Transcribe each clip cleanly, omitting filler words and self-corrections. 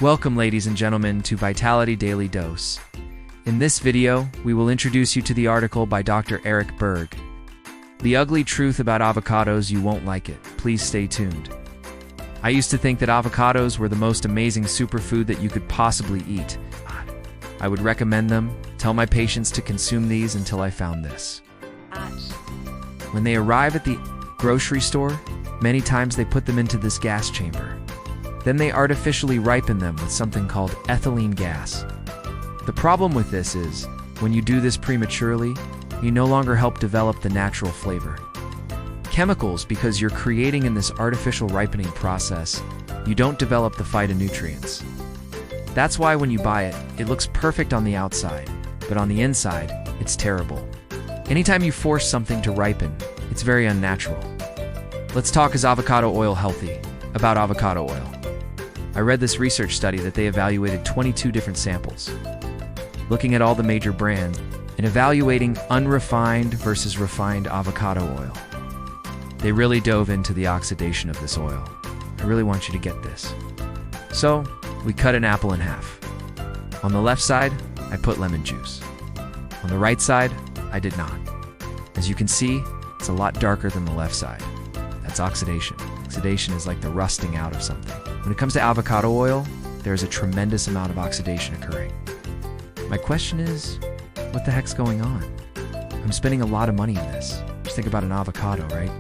Welcome, ladies and gentlemen, to Vitality Daily Dose. In this video, we will introduce you to the article by Dr. Eric Berg. The ugly truth about avocados, you won't like it. Please stay tuned. I used to think that avocados were the most amazing superfood that you could possibly eat. I would recommend them, tell my patients to consume these until I found this. When they arrive at the grocery store, many times they put them into this gas chamber. Then they artificially ripen them with something called ethylene gas. The problem with this is, when you do this prematurely, you no longer help develop the natural flavor. Chemicals, because you're creating in this artificial ripening process, you don't develop the phytonutrients. That's why when you buy it, it looks perfect on the outside, but on the inside, it's terrible. Anytime you force something to ripen, it's very unnatural. Let's talk, is avocado oil healthy? About avocado oil. I read this research study that they evaluated 22 different samples, looking at all the major brands and evaluating unrefined versus refined avocado oil. They really dove into the oxidation of this oil. I really want you to get this. So, we cut an apple in half. On the left side, I put lemon juice. On the right side, I did not. As you can see, it's a lot darker than the left side. That's oxidation. Oxidation is like the rusting out of something. When it comes to avocado oil, there's a tremendous amount of oxidation occurring. My question is, what the heck's going on? I'm spending a lot of money in this. Just think about an avocado, right?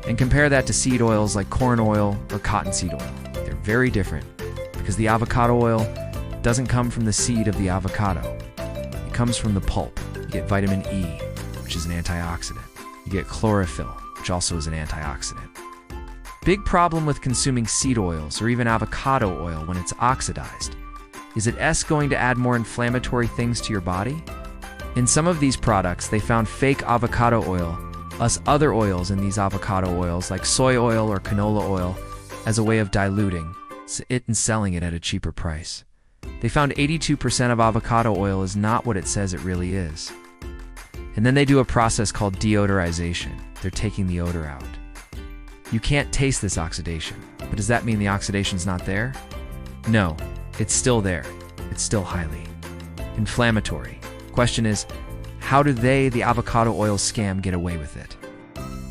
And compare that to seed oils like corn oil or cottonseed oil. They're very different because the avocado oil doesn't come from the seed of the avocado. It comes from the pulp. You get vitamin E, which is an antioxidant. You get chlorophyll, which also is an antioxidant. Big problem with consuming seed oils or even avocado oil when it's oxidized. Is it going to add more inflammatory things to your body? In some of these products, they found fake avocado oil, plus other oils in these avocado oils like soy oil or canola oil as a way of diluting it and selling it at a cheaper price. They found 82% of avocado oil is not what it says it really is. And then they do a process called deodorization. They're taking the odor out. You can't taste this oxidation, but does that mean the oxidation's not there? No, it's still there. It's still highly inflammatory. Question is, how do the avocado oil scam, get away with it?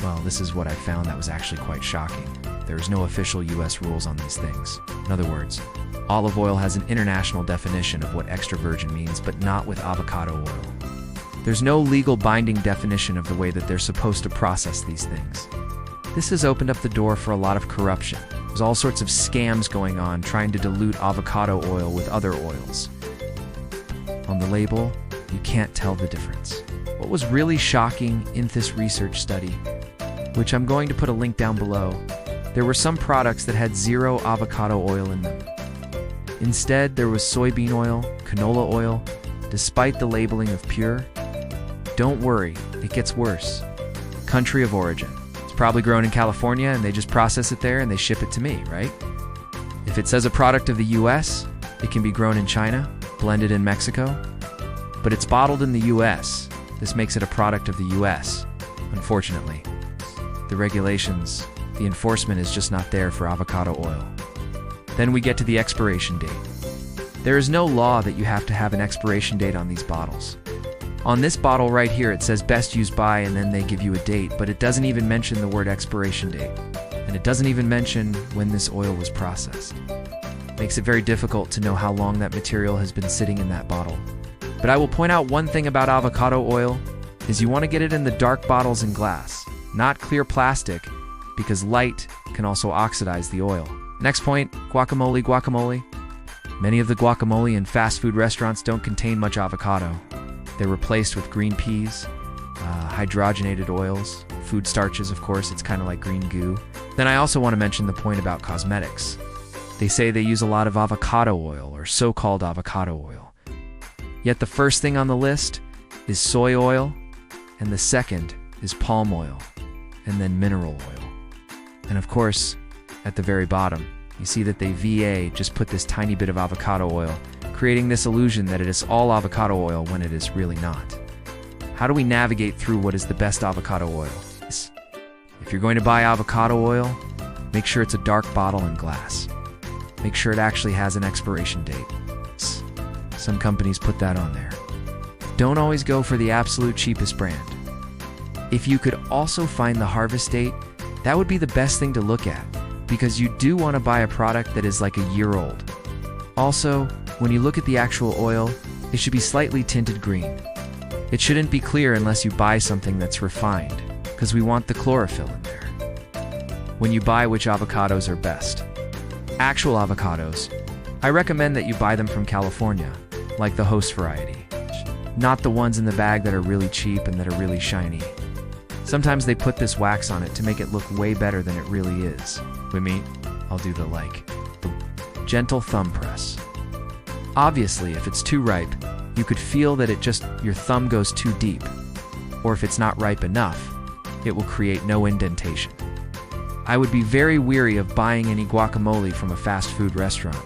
Well, this is what I found that was actually quite shocking. There is no official US rules on these things. In other words, olive oil has an international definition of what extra virgin means, but not with avocado oil. There's no legal binding definition of the way that they're supposed to process these things. This has opened up the door for a lot of corruption. There's all sorts of scams going on trying to dilute avocado oil with other oils. On the label, you can't tell the difference. What was really shocking in this research study, which I'm going to put a link down below, there were some products that had 0 avocado oil in them. Instead, there was soybean oil, canola oil, despite the labeling of pure. Don't worry, it gets worse. Country of origin. Probably grown in California and they just process it there and they ship it to me, right? If it says a product of the US, it can be grown in China, blended in Mexico, but it's bottled in the US. This makes it a product of the US, unfortunately. The regulations, the enforcement is just not there for avocado oil. Then we get to the expiration date. There is no law that you have to have an expiration date on these bottles. On this bottle right here, it says best used by, and then they give you a date, but it doesn't even mention the word expiration date. And it doesn't even mention when this oil was processed. Makes it very difficult to know how long that material has been sitting in that bottle. But I will point out one thing about avocado oil, is you want to get it in the dark bottles in glass, not clear plastic, because light can also oxidize the oil. Next point, guacamole. Many of the guacamole in fast food restaurants don't contain much avocado. They're replaced with green peas, hydrogenated oils, food starches, of course, it's kind of like green goo. Then I also want to mention the point about cosmetics. They say they use a lot of avocado oil, or so-called avocado oil. Yet the first thing on the list is soy oil, and the second is palm oil, and then mineral oil. And of course, at the very bottom, you see that they just put this tiny bit of avocado oil, creating this illusion that it is all avocado oil when it is really not. How do we navigate through what is the best avocado oil? If you're going to buy avocado oil, make sure it's a dark bottle and glass. make sure it actually has an expiration date. Some companies put that on there. Don't always go for the absolute cheapest brand. If you could also find the harvest date, that would be the best thing to look at, because you do want to buy a product that is like a year old. Also, when you look at the actual oil, it should be slightly tinted green. It shouldn't be clear unless you buy something that's refined, because we want the chlorophyll in there. When you buy which avocados are best. Actual avocados, I recommend that you buy them from California, like the host variety. Not the ones in the bag that are really cheap and that are really shiny. Sometimes they put this wax on it to make it look way better than it really is. With me, I'll do the gentle thumb press. Obviously, if it's too ripe, you could feel that your thumb goes too deep. Or if it's not ripe enough, it will create no indentation. I would be very weary of buying any guacamole from a fast food restaurant,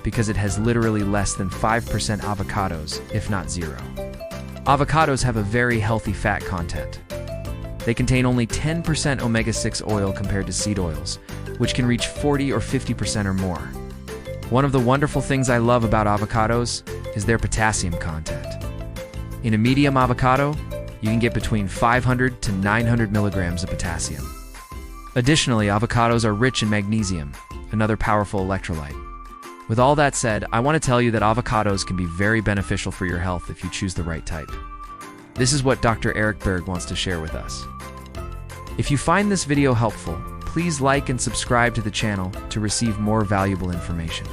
because it has literally less than 5% avocados, if not zero. Avocados have a very healthy fat content. They contain only 10% omega-6 oil compared to seed oils, which can reach 40 or 50% or more. One of the wonderful things I love about avocados is their potassium content. In a medium avocado, you can get between 500 to 900 milligrams of potassium. Additionally, avocados are rich in magnesium, another powerful electrolyte. With all that said, I want to tell you that avocados can be very beneficial for your health if you choose the right type. This is what Dr. Eric Berg wants to share with us. If you find this video helpful, please like and subscribe to the channel to receive more valuable information.